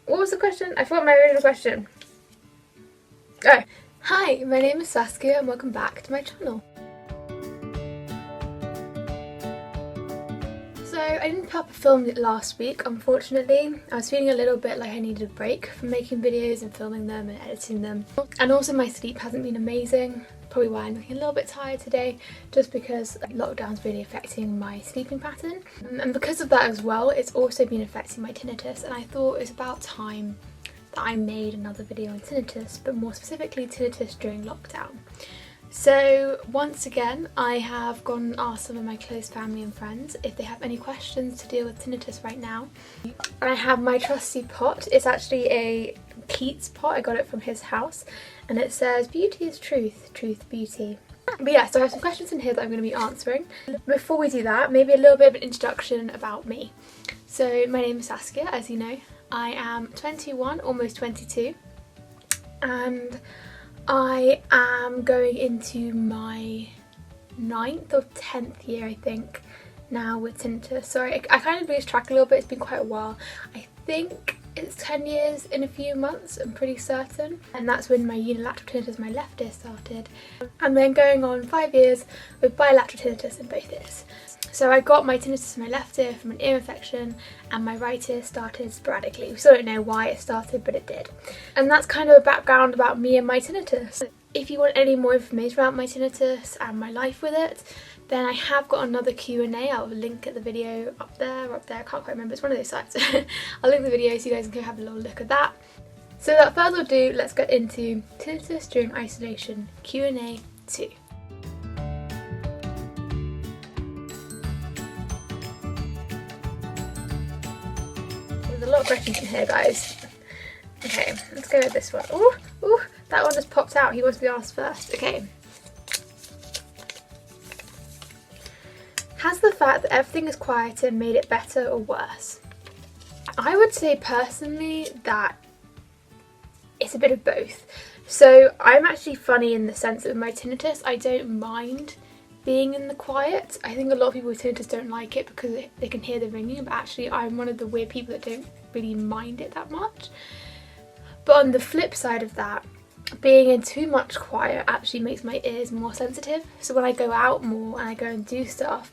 What was the question? I forgot my original question. Oh. Hi, my name is Saskia and welcome back to my channel. So I didn't proper film it last week, unfortunately. I was feeling a little bit like I needed a break from making videos and filming them and editing them. And also my sleep hasn't been amazing. Probably why I'm looking a little bit tired today, just because lockdown's really affecting my sleeping pattern. And because of that as well, it's also been affecting my tinnitus, and I thought it's about time that I made another video on tinnitus, but more specifically tinnitus during lockdown. So once again, I have gone and asked some of my close family and friends if they have any questions to deal with tinnitus right now. And I have my trusty pot. It's actually a Keats pot. I got it from his house, and it says beauty is truth, truth beauty. But yeah, so I have some questions in here that I'm going to be answering. Before we do that, maybe a little bit of an introduction about me. So my name is Saskia, as you know. I am 21, almost 22, and I am going into my 9th or 10th year, I think, now with tinnitus. Sorry, I kind of lose track a little bit, it's been quite a while. I think it's 10 years in a few months, I'm pretty certain. And that's when my unilateral tinnitus, my left ear, started. And then going on 5 years with bilateral tinnitus in both ears. So I got my tinnitus in my left ear from an ear infection, and my right ear started sporadically. We still don't know why it started, but it did. And that's kind of a background about me and my tinnitus. If you want any more information about my tinnitus and my life with it, then I have got another Q&A. I'll link at the video up there, I can't quite remember, it's one of those sites. I'll link the video so you guys can go have a little look at that. So without further ado, let's get into tinnitus during isolation Q&A 2. There's a lot of questions in here, guys. Okay, let's go with this one. Ooh, that one just popped out. He wants to be asked first. Okay. Has the fact that everything is quieter made it better or worse? I would say personally that it's a bit of both. So I'm actually funny in the sense that with my tinnitus, I don't mind being in the quiet. I think a lot of people with tinnitus don't like it because they can hear the ringing, but actually I'm one of the weird people that don't really mind it that much. But on the flip side of that, being in too much quiet actually makes my ears more sensitive. So when I go out more and I go and do stuff,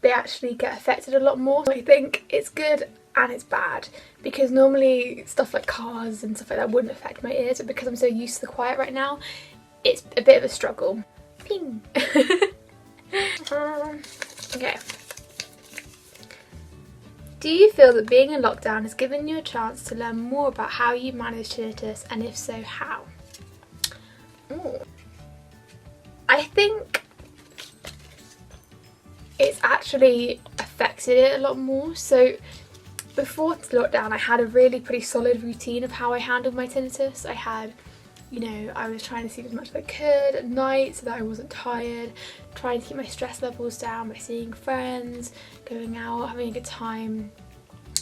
they actually get affected a lot more. I think it's good and it's bad, because normally stuff like cars and stuff like that wouldn't affect my ears, but because I'm so used to the quiet right now, it's a bit of a struggle. Ping! Okay. Do you feel that being in lockdown has given you a chance to learn more about how you manage tinnitus, and if so, how? Ooh. I think it's actually affected it a lot more. So before lockdown, I had a really pretty solid routine of how I handled my tinnitus. I had, I was trying to sleep as much as I could at night so that I wasn't tired, trying to keep my stress levels down by seeing friends, going out, having a good time.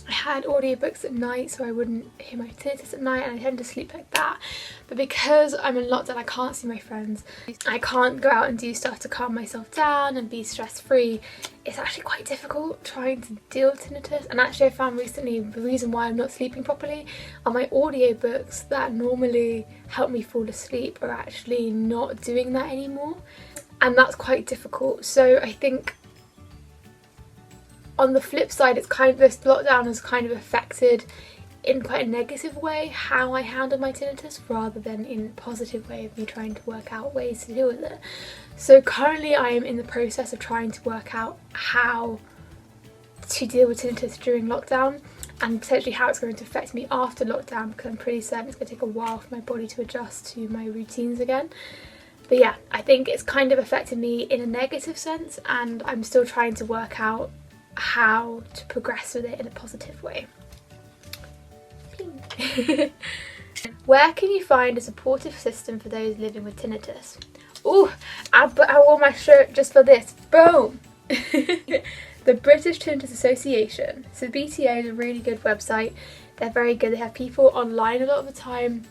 I had audiobooks at night so I wouldn't hear my tinnitus at night, and I tend to sleep like that. But because I'm in lockdown, I can't see my friends, I can't go out and do stuff to calm myself down and be stress-free. It's actually quite difficult trying to deal with tinnitus, and actually I found recently the reason why I'm not sleeping properly are my audiobooks that normally help me fall asleep are actually not doing that anymore, and that's quite difficult. So I think on the flip side, it's kind of, this lockdown has kind of affected in quite a negative way how I handle my tinnitus, rather than in a positive way of me trying to work out ways to deal with it. So currently I am in the process of trying to work out how to deal with tinnitus during lockdown, and potentially how it's going to affect me after lockdown, because I'm pretty certain it's going to take a while for my body to adjust to my routines again. But yeah, I think it's kind of affected me in a negative sense, and I'm still trying to work out how to progress with it in a positive way. Where can you find a supportive system for those living with tinnitus? Ooh, I wore my shirt just for this. Boom! The British Tinnitus Association. So BTA is a really good website. They're very good. They have people online a lot of the time,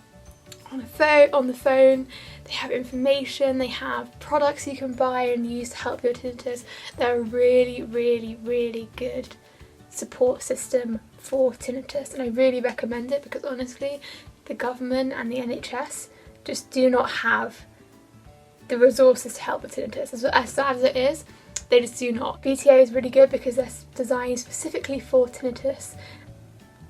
on the phone. They have information, they have products you can buy and use to help your tinnitus. They're a really, really, really good support system for tinnitus, and I really recommend it because honestly the government and the NHS just do not have the resources to help with tinnitus. As sad as it is, they just do not. BTA is really good because they're designed specifically for tinnitus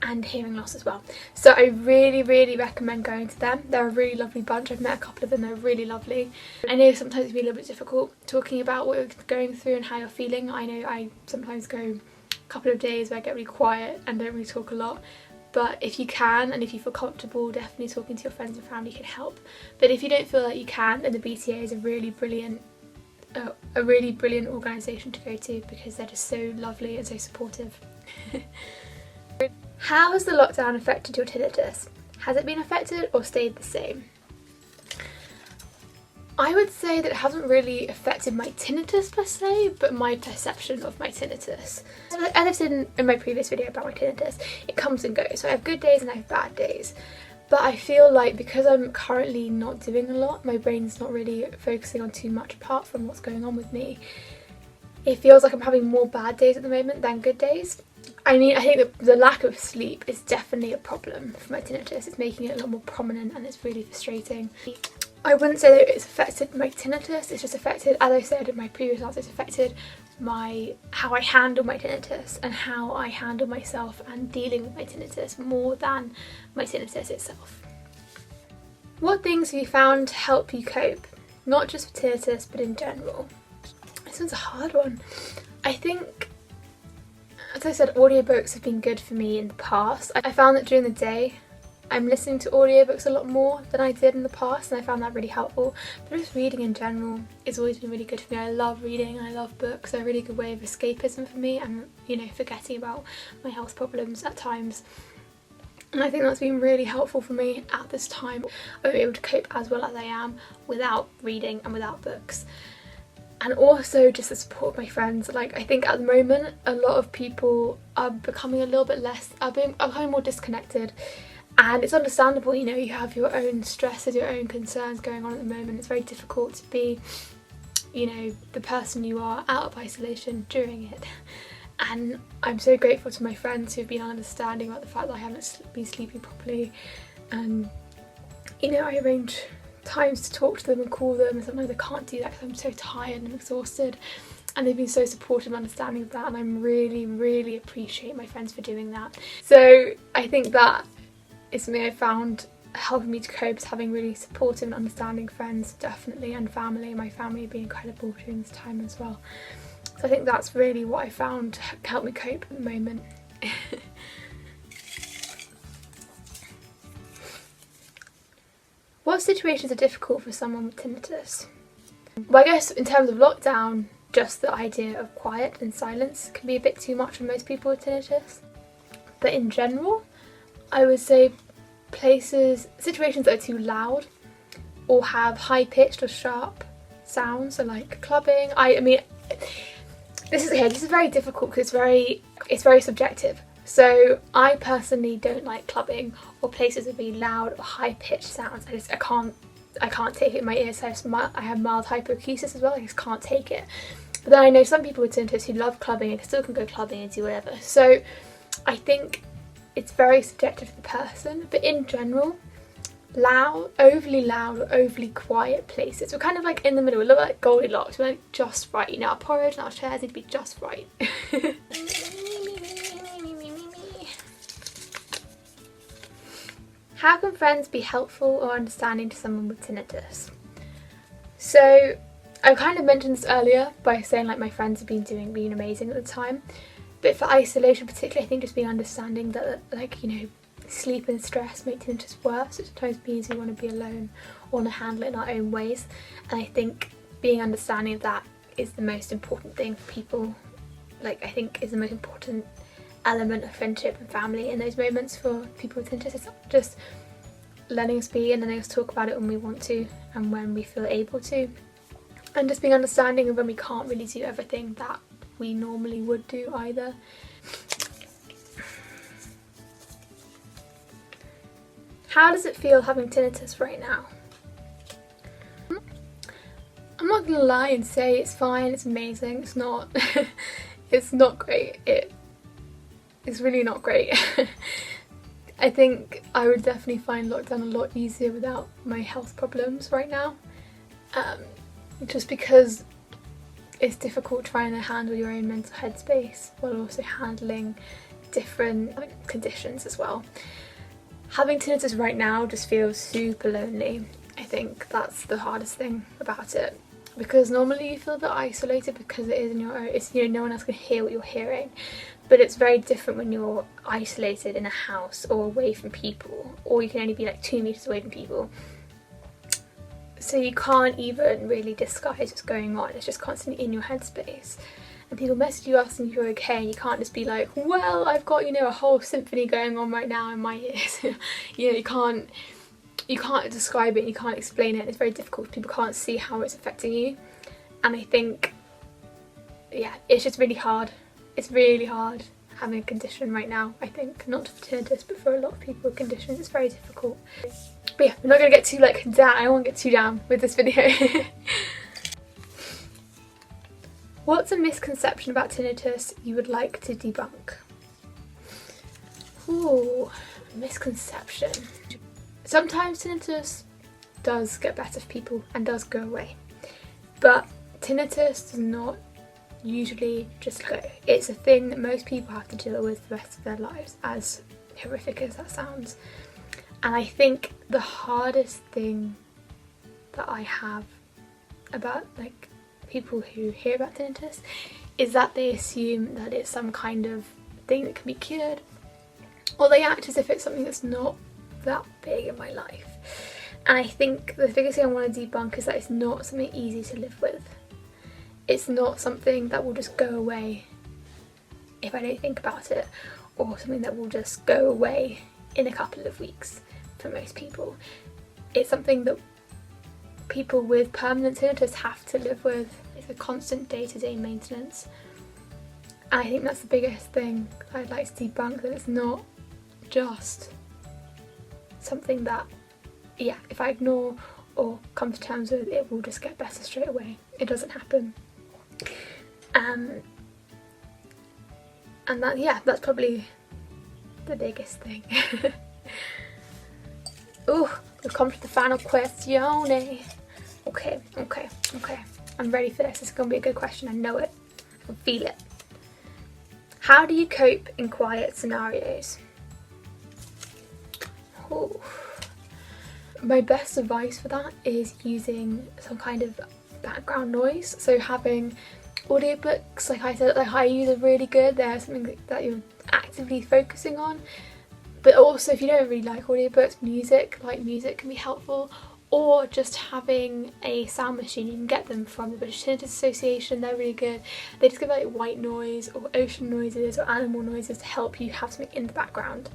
and hearing loss as well. So I really recommend going to them. They're a really lovely bunch. I've met a couple of them, they're really lovely. I know sometimes it can be a little bit difficult talking about what you're going through and how you're feeling. I know I sometimes go a couple of days where I get really quiet and don't really talk a lot. But if you can, and if you feel comfortable, definitely talking to your friends and family can help. But if you don't feel like you can, then the BTA is a really brilliant organisation to go to because they're just so lovely and so supportive. How has the lockdown affected your tinnitus? Has it been affected or stayed the same? I would say that it hasn't really affected my tinnitus per se, but my perception of my tinnitus. As I've said in my previous video about my tinnitus, it comes and goes. So I have good days and I have bad days. But I feel like because I'm currently not doing a lot, my brain's not really focusing on too much apart from what's going on with me. It feels like I'm having more bad days at the moment than good days. I mean, I think that the lack of sleep is definitely a problem for my tinnitus. It's making it a lot more prominent and it's really frustrating. I wouldn't say that it's affected my tinnitus, it's just affected, as I said in my previous answer, it's affected how I handle my tinnitus and how I handle myself and dealing with my tinnitus more than my tinnitus itself. What things have you found to help you cope? Not just with tinnitus, but in general. This one's a hard one. I think, as I said, audiobooks have been good for me in the past. I found that during the day I'm listening to audiobooks a lot more than I did in the past, and I found that really helpful. But just reading in general has always been really good for me. I love reading and I love books. They're a really good way of escapism for me and, you know, forgetting about my health problems at times. And I think that's been really helpful for me at this time. I'm able to cope as well as I am without reading and without books. And also just the support of my friends. Like, I think at the moment a lot of people are becoming a little bit less, are becoming more disconnected. And it's understandable, you know, you have your own stresses, your own concerns going on at the moment. It's very difficult to be, you know, the person you are out of isolation during it. And I'm so grateful to my friends who've been understanding about the fact that I haven't been sleeping properly. And, you know, I arrange times to talk to them and call them, and sometimes I can't do that because I'm so tired and exhausted. And they've been so supportive and understanding of that, and I really appreciate my friends for doing that. So I think that is something I found helping me to cope, is having really supportive and understanding friends, definitely, and family. My family have been incredible during this time as well. So I think that's really what I found to help me cope at the moment. What situations are difficult for someone with tinnitus? Well, I guess in terms of lockdown, just the idea of quiet and silence can be a bit too much for most people with tinnitus. But in general, I would say situations that are too loud or have high-pitched or sharp sounds, so like clubbing. I mean, this is very difficult because it's very subjective. So I personally don't like clubbing or places with really loud or high-pitched sounds. I can't take it in my ears. I have mild hyperacusis as well. I just can't take it. But then I know some people with tinnitus who love clubbing and still can go clubbing and do whatever. So I think it's very subjective to the person, but in general, overly loud or overly quiet places, we're kind of like in the middle. We look like Goldilocks. We're like just right. You know, our porridge and our chairs need to be just right. How can friends be helpful or understanding to someone with tinnitus? So I kind of mentioned this earlier by saying like my friends have been amazing at the time. But for isolation particularly, I think just being understanding that, like, you know, sleep and stress make tinnitus worse. It sometimes means we want to be alone or want to handle it in our own ways. And I think being understanding of that is the most important thing for people. Like, I think is the most important element of friendship and family in those moments for people with tinnitus. It's not just letting us be and letting us talk about it when we want to and when we feel able to. And just being understanding of when we can't really do everything that we normally would do either. How does it feel having tinnitus right now? I'm not gonna lie and say it's fine, it's amazing. It's not it's not great. it's really not great. I think I would definitely find lockdown a lot easier without my health problems right now. Just because it's difficult trying to handle your own mental headspace while also handling different conditions as well. Having tinnitus right now just feels super lonely. I think that's the hardest thing about it, because normally you feel a bit isolated because it is in your own, it's, you know, no one else can hear what you're hearing, but it's very different when you're isolated in a house or away from people, or you can only be like 2 meters away from people. So you can't even really disguise what's going on. It's just constantly in your headspace. And people message you asking if you're okay, and you can't just be like, well, I've got, you know, a whole symphony going on right now in my ears. You know, you can't describe it, you can't explain it. It's very difficult. People can't see how it's affecting you. And I think, yeah, it's just really hard. It's really hard having a condition right now, I think. Not for tinnitus, but for a lot of people with conditions, it's very difficult. But yeah, we're not going to get too like down. I don't want to get too down with this video. What's a misconception about tinnitus you would like to debunk? Ooh, misconception. Sometimes tinnitus does get better for people and does go away, but tinnitus does not usually just go. It's a thing that most people have to deal with the rest of their lives, as horrific as that sounds. And I think the hardest thing that I have about like people who hear about tinnitus is that they assume that it's some kind of thing that can be cured, or they act as if it's something that's not that big in my life. And I think the biggest thing I want to debunk is that it's not something easy to live with. It's not something that will just go away if I don't think about it, or something that will just go away in a couple of weeks for most people. It's something that people with permanent tinnitus have to live with. It's a constant day-to-day maintenance. And I think that's the biggest thing I'd like to debunk, that it's not just something that, yeah, if I ignore or come to terms with, it will just get better straight away. It doesn't happen. And that, yeah, that's probably the biggest thing. Ooh, we've come to the final question. Okay. I'm ready for this. This is going to be a good question. I know it. I can feel it. How do you cope in quiet scenarios? Ooh. My best advice for that is using some kind of background noise. So having audiobooks, like I said, like I use, are really good. They're something that you're actively focusing on. But also, if you don't really like audiobooks, music can be helpful. Or just having a sound machine. You can get them from the British Tinnitus Association. They're really good. They just give like white noise or ocean noises or animal noises to help you have something in the background.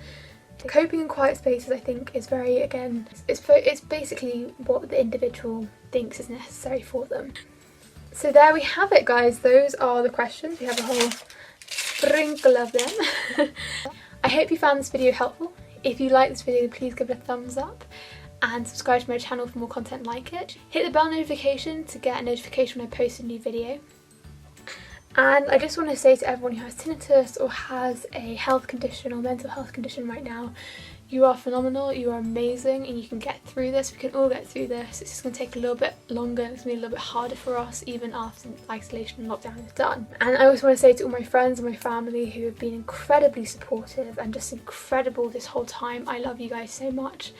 Coping in quiet spaces, I think, is very, again, it's basically what the individual thinks is necessary for them. So there we have it, guys. Those are the questions. We have a whole sprinkle of them. I hope you found this video helpful. If you like this video, please give it a thumbs up and subscribe to my channel for more content like it. Hit the bell notification to get a notification when I post a new video. And I just want to say to everyone who has tinnitus or has a health condition or mental health condition right now, you are phenomenal, you are amazing, and you can get through this. We can all get through this. It's just going to take a little bit longer. It's going to be a little bit harder for us even after isolation and lockdown is done. And I also want to say to all my friends and my family who have been incredibly supportive and just incredible this whole time, I love you guys so much.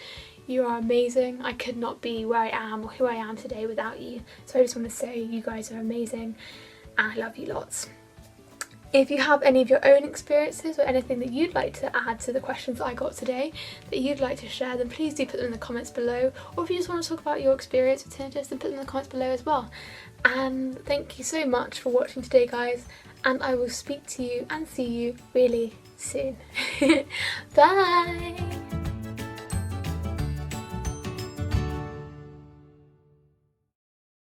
You are amazing. I could not be where I am or who I am today without you. So I just want to say you guys are amazing. And I love you lots. If you have any of your own experiences or anything that you'd like to add to the questions that I got today, that you'd like to share, then please do put them in the comments below. Or if you just want to talk about your experience with tinnitus, then put them in the comments below as well. And thank you so much for watching today, guys. And I will speak to you and see you really soon. Bye!